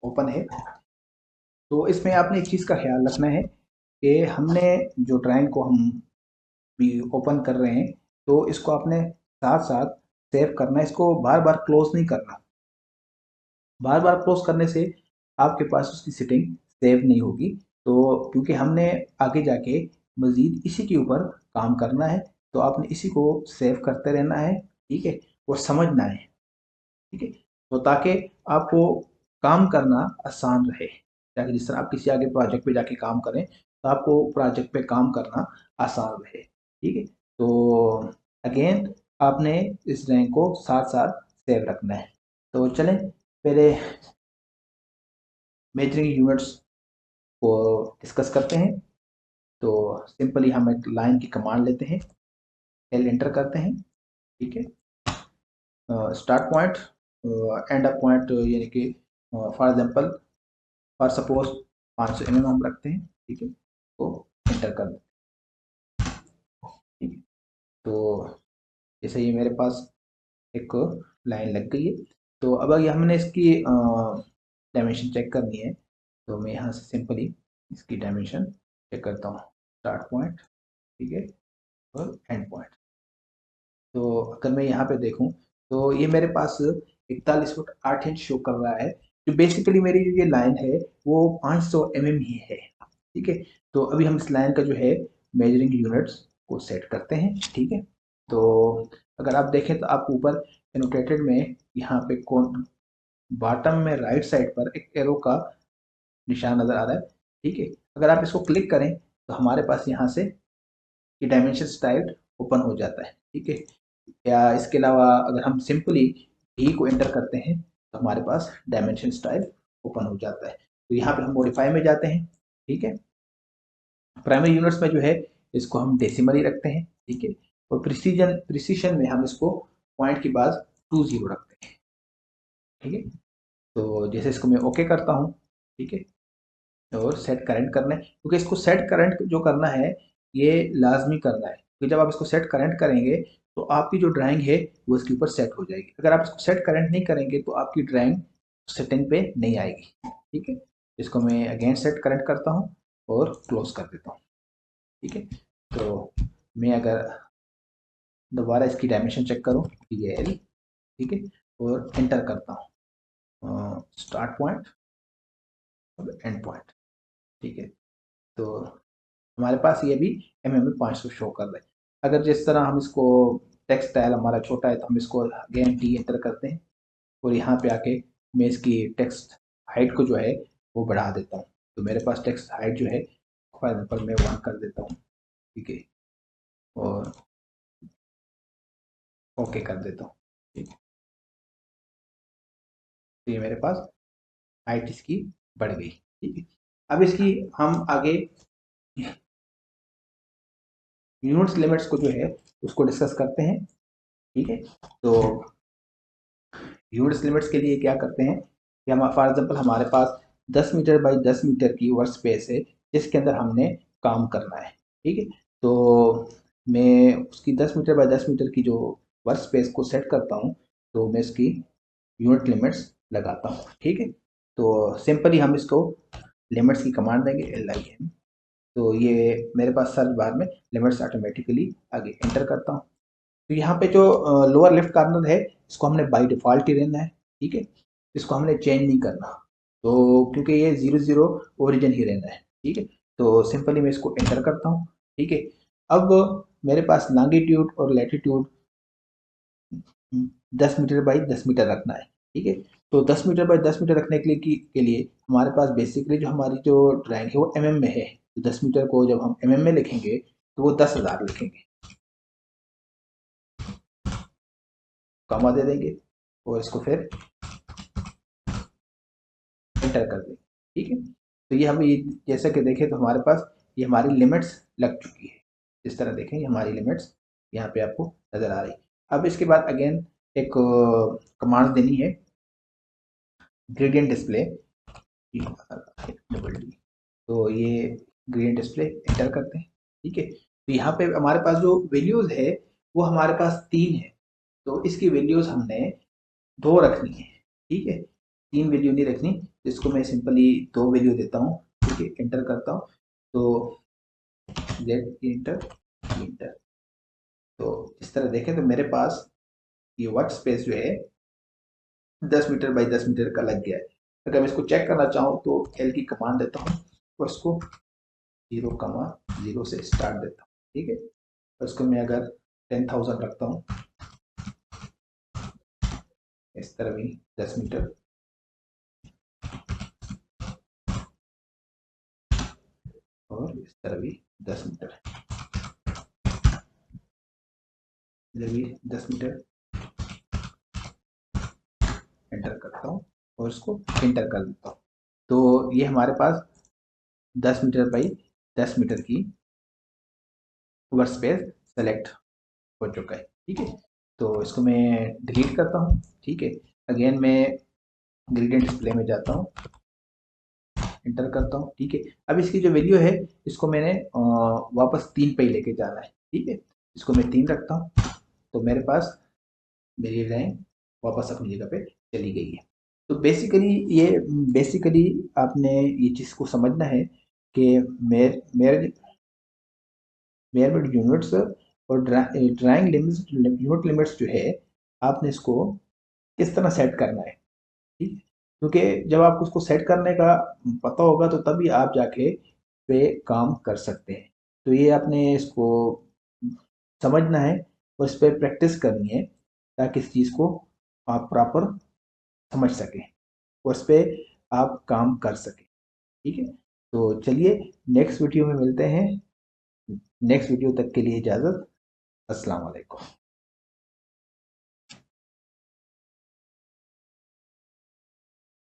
Open है। तो इसमें आपने एक चीज़ का ख्याल रखना है कि हमने जो ड्राइंग को हम भी ओपन कर रहे हैं तो इसको आपने साथ साथ सेव करना है, इसको बार बार क्लोज नहीं करना। बार बार क्लोज करने से आपके पास उसकी सेटिंग सेव नहीं होगी। तो क्योंकि हमने आगे जाके मज़ीद इसी के ऊपर काम करना है, तो आपने इसी को सेव करते रहना है, ठीक है, और समझना है, ठीक है। तो ताकि आपको काम करना आसान रहे, ताकि जिस तरह आप किसी आगे प्रोजेक्ट पे जाके काम करें तो आपको प्रोजेक्ट पे काम करना आसान रहे, ठीक है। तो अगेन आपने इस रैंक को साथ साथ सेव रखना है। तो चलें पहले मेजरिंग यूनिट्स को डिस्कस करते हैं। तो सिंपली हम एक लाइन की कमांड लेते हैं, एल एंटर करते हैं, ठीक है। Start point, and up point, यानी कि for example for suppose 500 mm हम रखते हैं, ठीक है, तो एंटर कर दें, ठीक है। तो जैसे ये मेरे पास एक लाइन लग गई है। तो अब अगर हमने इसकी डायमेंशन चेक करनी है तो मैं यहाँ से सिंपली इसकी डायमेंशन चेक करता हूँ, स्टार्ट पॉइंट, ठीक है, और एंड पॉइंट। तो अगर मैं यहाँ पे देखूँ तो ये मेरे पास 41 फुट 8 इंच शो कर रहा है। जो बेसिकली मेरी जो ये लाइन है वो 500 mm ही है, ठीक है। तो अभी हम इस लाइन का जो है मेजरिंग यूनिट्स को सेट करते हैं, ठीक है। तो अगर आप देखें तो आप ऊपर एनोटेटेड में यहाँ पे कौन बॉटम में राइट साइड पर एक एरो का निशान नज़र आ रहा है, ठीक है। अगर आप इसको क्लिक करें तो हमारे पास यहाँ से ये डायमेंशन स्टाइल ओपन हो जाता है, ठीक है। या इसके अलावा अगर हम सिंपली डी को एंटर करते हैं तो हमारे पास डायमेंशन स्टाइल ओपन हो जाता है। तो यहाँ पे हम मॉडिफाई में जाते हैं, ठीक है। प्राइमरी यूनिट्स में जो है इसको हम डेसिमल ही रखते हैं, ठीक है। और प्रिसीजन में हम इसको पॉइंट के बाद 20 रखते हैं, ठीक है। तो जैसे इसको मैं ओके करता हूँ, ठीक है, और सेट करंट करना है, क्योंकि इसको सेट करंट जो करना है ये लाजमी करना है, क्योंकि जब आप इसको सेट करंट करेंगे तो आपकी जो ड्राइंग है वो इसके ऊपर सेट हो जाएगी। अगर आप इसको सेट करंट नहीं करेंगे तो आपकी ड्राइंग सेटिंग पे नहीं आएगी, ठीक है। इसको मैं अगेन सेट करंट करता हूँ और क्लोज कर देता हूँ, ठीक है। तो मैं अगर दोबारा इसकी डायमेंशन चेक करूँ, ये एल, ठीक है, और एंटर करता हूँ स्टार्ट पॉइंट और एंड पॉइंट, ठीक है। तो हमारे पास ये भी mm में 500 शो कर रहा है। अगर जिस तरह हम इसको टेक्स्ट स्टाइल हमारा छोटा है तो हम इसको अगेन टी एंटर करते हैं और यहाँ पे आके मैं इसकी टेक्स्ट हाइट को जो है वो बढ़ा देता हूँ। तो मेरे पास टेक्स्ट हाइट जो है फॉर एग्जाम्पल मैं 1 कर देता हूँ, ठीक है, और ओके कर देता हूँ, ठीक है। तो ये मेरे पास हाइट इसकी बढ़ गई, ठीक है। अब इसकी हम आगे यूनिट्स लिमिट्स को जो है उसको डिस्कस करते हैं, ठीक है। तो यूनिट्स लिमिट्स के लिए क्या करते हैं कि हम फॉर एग्जांपल हमारे पास 10 मीटर बाई 10 मीटर की वर्क स्पेस है जिसके अंदर हमने काम करना है, ठीक है। तो मैं उसकी 10 मीटर बाई 10 मीटर की जो वर्क स्पेस को सेट करता हूँ तो मैं इसकी यूनिट लिमिट्स लगाता हूँ, ठीक है। तो सिंपली हम इसको लिमिट्स की कमांड देंगे LIM। तो ये मेरे पास सर्च बार में लिमिट्स ऑटोमेटिकली आगे एंटर करता हूँ। तो यहाँ पे जो लोअर लेफ्ट कॉर्नर है इसको हमने बाय डिफ़ॉल्ट ही रहना है, ठीक है। इसको हमने चेंज नहीं करना, तो क्योंकि ये 00 ओरिजिन ही रहना है, ठीक है। तो सिंपली मैं इसको एंटर करता हूँ, ठीक है। अब मेरे पास लॉन्गिट्यूड और लैटिट्यूड 10 मीटर बाई 10 मीटर रखना है, ठीक है। तो 10 मीटर बाई 10 मीटर रखने के लिए हमारे पास बेसिकली जो हमारी जो ड्राइंग है वो mm में है। तो 10 मीटर को जब हम mm में लिखेंगे तो वो 10,000 लिखेंगे, कॉमा दे देंगे और इसको फिर एंटर कर देंगे, ठीक है। तो ये हम ये जैसा कि देखें तो हमारे पास ये हमारी लिमिट्स लग चुकी है। इस तरह देखें ये हमारी लिमिट्स यहाँ पे आपको नज़र आ रही। अब इसके बाद अगेन एक कमांड देनी है, ग्रेडियंट डिस्प्ले, डबल डी। तो ये ग्रेडियंट डिस्प्ले एंटर करते हैं, ठीक है। तो यहाँ पे हमारे पास जो वैल्यूज़ है वो हमारे पास 3 है, तो इसकी वैल्यूज़ हमने 2 रखनी है, ठीक है। 3 वैल्यू नहीं रखनी, इसको मैं सिंपली 2 वैल्यू देता हूँ। ठीक है, एंटर करता हूँ तो जेड इंटर इंटर, तो इस तरह देखें तो मेरे पास ये वर्क स्पेस जो है 10 मीटर बाई 10 मीटर का लग गया है। अगर मैं इसको चेक करना चाहूँ तो एल की कमांड देता हूँ और इसको 0,0 से स्टार्ट देता हूँ। ठीक है, और इसको मैं अगर 10,000 रखता हूँ, इस तरह भी 10 मीटर, और इस तरह भी 10 मीटर, इधर भी 10 मीटर, एंटर करता हूँ और इसको इंटर कर देता हूँ। तो ये हमारे पास 10 मीटर बाई 10 मीटर की वर्क स्पेस सेलेक्ट हो चुका है। ठीक है, तो इसको मैं डिलीट करता हूँ। ठीक है, अगेन मैं ग्रेडियंट डिस्प्ले में जाता हूँ, इंटर करता हूँ। ठीक है, अब इसकी जो वैल्यू है इसको मैंने वापस 3 पे ही लेके जाना है। ठीक है, इसको मैं 3 रखता हूँ, तो मेरे पास मेरी लाइन वापस अपनी जगह पे चली गई है। तो बेसिकली आपने ये चीज़ को समझना है कि मेरे मेजरमेंट यूनिट्स और ड्राइंग लिमिट्स, यूनिट लिमिट्स जो है आपने इसको किस तरह सेट करना है। ठीक, क्योंकि जब आपको उसको सेट करने का पता होगा तो तभी आप जाके पे काम कर सकते हैं। तो ये आपने इसको समझना है और इस पर प्रैक्टिस करनी है ताकि इस चीज़ को आप प्रॉपर समझ सकें और इस पर आप काम कर सकें। ठीक है, तो चलिए नेक्स्ट वीडियो में मिलते हैं। नेक्स्ट वीडियो तक के लिए इजाज़त। अस्सलाम वालेकुम।